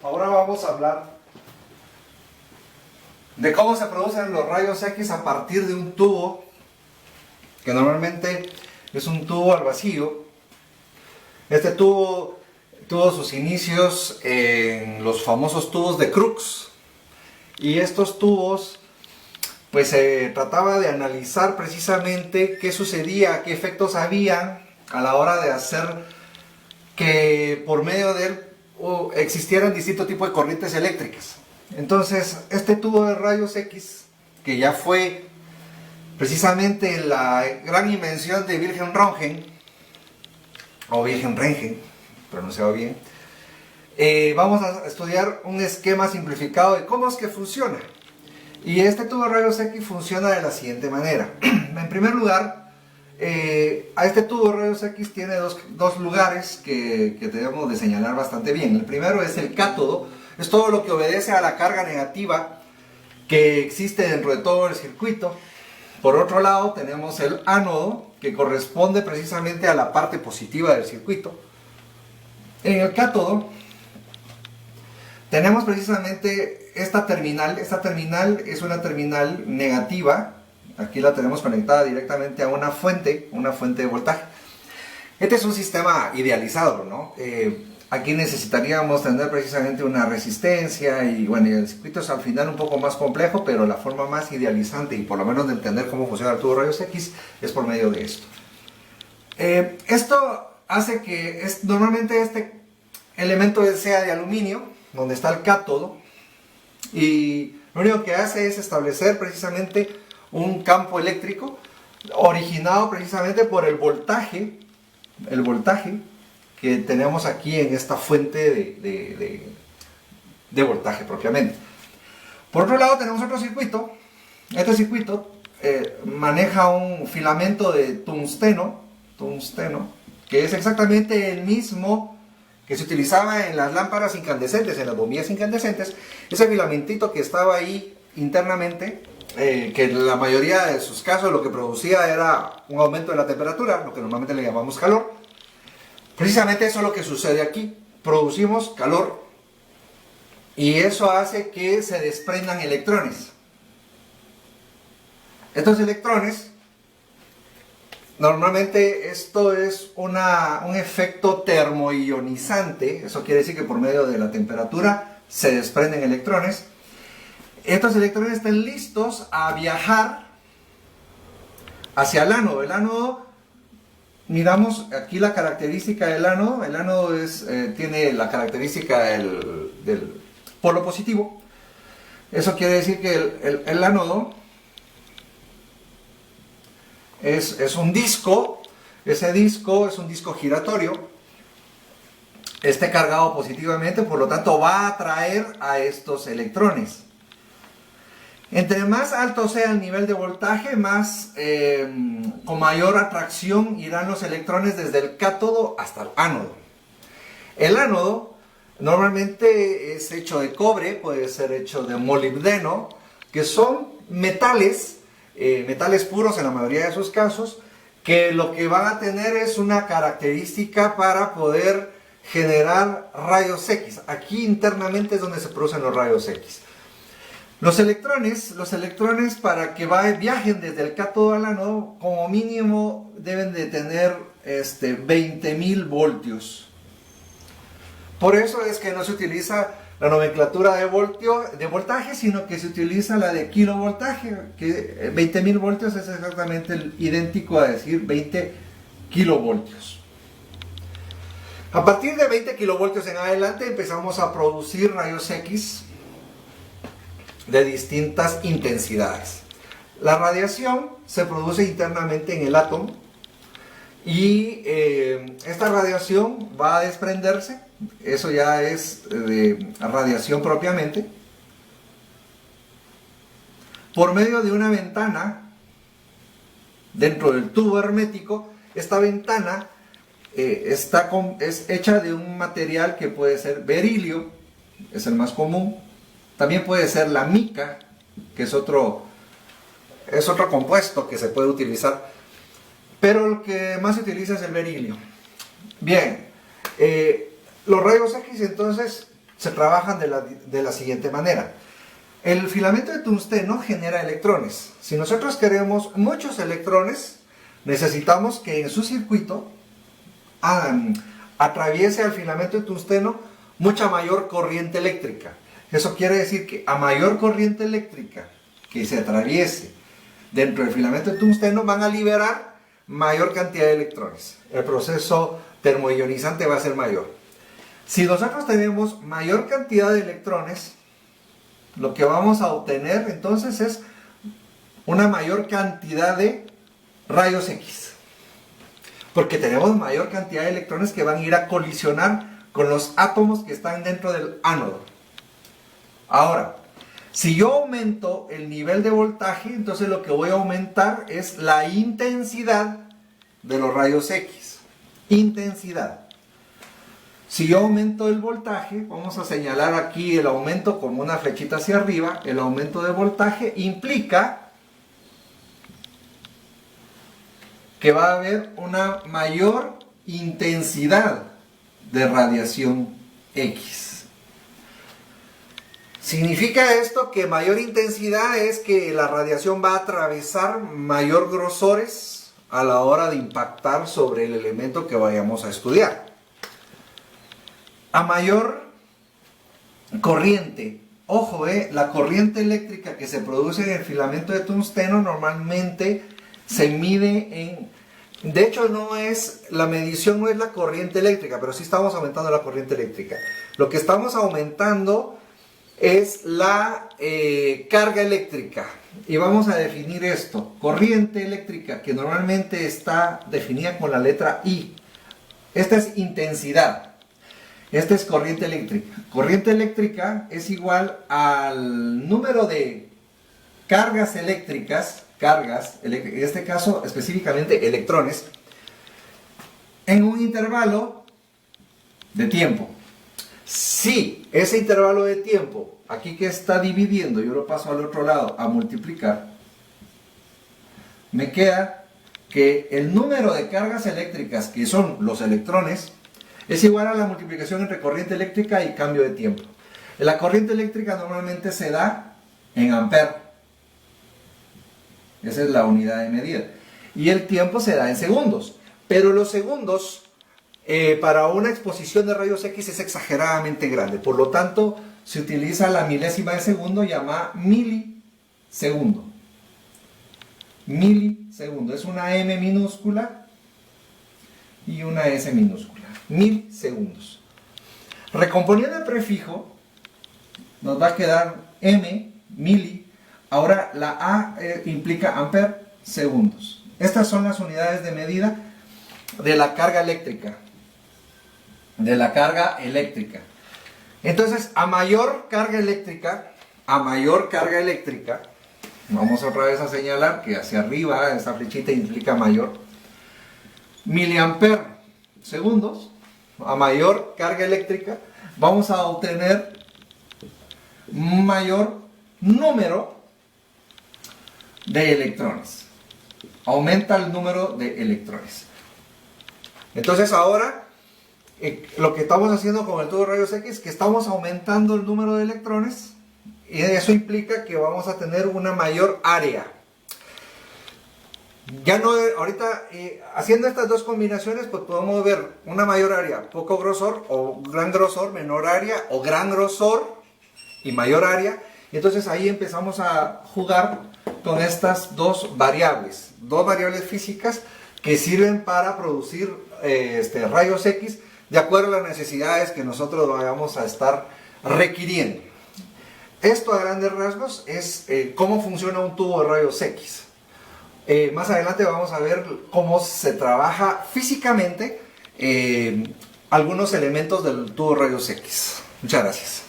Ahora vamos a hablar de cómo se producen los rayos X a partir de un tubo, que normalmente es un tubo al vacío. Este tubo tuvo sus inicios en los famosos tubos de Crookes, y estos tubos pues se trataba de analizar precisamente qué sucedía, qué efectos había a la hora de hacer que por medio de él existieran distintos tipos de corrientes eléctricas. Entonces, este tubo de rayos X, que ya fue precisamente la gran invención de Wilhelm Röntgen, o Wilhelm Röntgen, pronunciado bien, vamos a estudiar un esquema simplificado de cómo es que funciona. Y este tubo de rayos X funciona de la siguiente manera. En primer lugar, a este tubo de rayos X tiene dos lugares que debemos de señalar bastante bien. El primero es el cátodo, es todo lo que obedece a la carga negativa que existe dentro de todo el circuito. Por otro lado tenemos el ánodo, que corresponde precisamente a la parte positiva del circuito. En el cátodo tenemos precisamente esta terminal es una terminal negativa. Aquí la tenemos conectada directamente a una fuente de voltaje. Este es un sistema idealizado, ¿no? Aquí necesitaríamos tener precisamente una resistencia y bueno, el circuito es al final un poco más complejo, pero la forma más idealizante y por lo menos de entender cómo funciona el tubo de rayos X es por medio de esto. Esto hace que normalmente este elemento sea de aluminio, donde está el cátodo, y lo único que hace es establecer precisamente un campo eléctrico originado precisamente por el voltaje que tenemos aquí en esta fuente de voltaje propiamente. Por otro lado tenemos otro circuito. Este circuito maneja un filamento de tungsteno, que es exactamente el mismo que se utilizaba en las lámparas incandescentes, en las bombillas incandescentes. Ese filamentito que estaba ahí internamente, que en la mayoría de sus casos lo que producía era un aumento de la temperatura, lo que normalmente le llamamos calor. Precisamente eso es lo que sucede aquí. Producimos calor y eso hace que se desprendan electrones. Estos electrones, normalmente esto es un efecto termoionizante. Eso quiere decir que por medio de la temperatura se desprenden electrones. Estos electrones están listos a viajar hacia el ánodo. El ánodo, miramos aquí la característica del ánodo. El ánodo tiene la característica del polo positivo. Eso quiere decir que el ánodo es un disco. Ese disco es un disco giratorio. Esté cargado positivamente, por lo tanto va a atraer a estos electrones. Entre más alto sea el nivel de voltaje, con mayor atracción irán los electrones desde el cátodo hasta el ánodo. El ánodo normalmente es hecho de cobre, puede ser hecho de molibdeno, que son metales puros en la mayoría de sus casos, que lo que van a tener es una característica para poder generar rayos X. Aquí internamente es donde se producen los rayos X. Los electrones para que viajen desde el cátodo al ánodo, como mínimo deben de tener 20.000 voltios. Por eso es que no se utiliza la nomenclatura de voltaje, sino que se utiliza la de kilovoltaje, que 20.000 voltios es exactamente idéntico a decir 20 kilovoltios. A partir de 20 kilovoltios en adelante empezamos a producir rayos X de distintas intensidades. La radiación se produce internamente en el átomo y esta radiación va a desprenderse. Eso ya es de radiación propiamente, por medio de una ventana dentro del tubo hermético. Esta ventana es hecha de un material que puede ser berilio, es el más común. También puede ser la mica, que es otro compuesto que se puede utilizar, pero lo que más se utiliza es el berilio. Bien, los rayos X entonces se trabajan de la siguiente manera. El filamento de tungsteno genera electrones. Si nosotros queremos muchos electrones, necesitamos que en su circuito atraviese al filamento de tungsteno mucha mayor corriente eléctrica. Eso quiere decir que a mayor corriente eléctrica que se atraviese dentro del filamento de tungsteno, van a liberar mayor cantidad de electrones. El proceso termoionizante va a ser mayor. Si nosotros tenemos mayor cantidad de electrones, lo que vamos a obtener entonces es una mayor cantidad de rayos X. Porque tenemos mayor cantidad de electrones que van a ir a colisionar con los átomos que están dentro del ánodo. Ahora, si yo aumento el nivel de voltaje, entonces lo que voy a aumentar es la intensidad de los rayos X. Intensidad. Si yo aumento el voltaje, vamos a señalar aquí el aumento como una flechita hacia arriba. El aumento de voltaje implica que va a haber una mayor intensidad de radiación X. ¿Significa esto que mayor intensidad es que la radiación va a atravesar mayor grosores a la hora de impactar sobre el elemento que vayamos a estudiar? A mayor corriente, ojo, la corriente eléctrica que se produce en el filamento de tungsteno normalmente se mide en... De hecho, la medición no es la corriente eléctrica, pero sí estamos aumentando la corriente eléctrica. Lo que estamos aumentando es la carga eléctrica. Y vamos a definir esto. Corriente eléctrica, que normalmente está definida con la letra I. Esta es intensidad. Esta es corriente eléctrica. Corriente eléctrica es igual al número de cargas eléctricas, en este caso específicamente electrones, en un intervalo de tiempo. Si ese intervalo de tiempo, aquí que está dividiendo, yo lo paso al otro lado a multiplicar, me queda que el número de cargas eléctricas, que son los electrones, es igual a la multiplicación entre corriente eléctrica y cambio de tiempo. La corriente eléctrica normalmente se da en amperes. Esa es la unidad de medida. Y el tiempo se da en segundos. Pero los segundos, para una exposición de rayos X, es exageradamente grande. Por lo tanto, se utiliza la milésima de segundo, llamada milisegundo. Milisegundo. Es una M minúscula y una S minúscula. 1000 segundos. Recomponiendo el prefijo, nos va a quedar M, mili. Ahora la A implica amperes, segundos. Estas son las unidades de medida de la carga eléctrica. Entonces, a mayor carga eléctrica, vamos otra vez a señalar que hacia arriba esta flechita implica mayor, miliamperes segundos. A mayor carga eléctrica vamos a obtener un mayor número de electrones. Aumenta el número de electrones. Entonces ahora lo que estamos haciendo con el tubo de rayos X es que estamos aumentando el número de electrones, y eso implica que vamos a tener una mayor área. Ya no, ahorita haciendo estas dos combinaciones, pues podemos ver una mayor área, poco grosor, o gran grosor, menor área, o gran grosor y mayor área. Y entonces ahí empezamos a jugar con estas dos variables físicas que sirven para producir rayos X de acuerdo a las necesidades que nosotros vayamos a estar requiriendo. Esto a grandes rasgos es cómo funciona un tubo de rayos X. Más adelante vamos a ver cómo se trabaja físicamente algunos elementos del tubo de rayos X. Muchas gracias.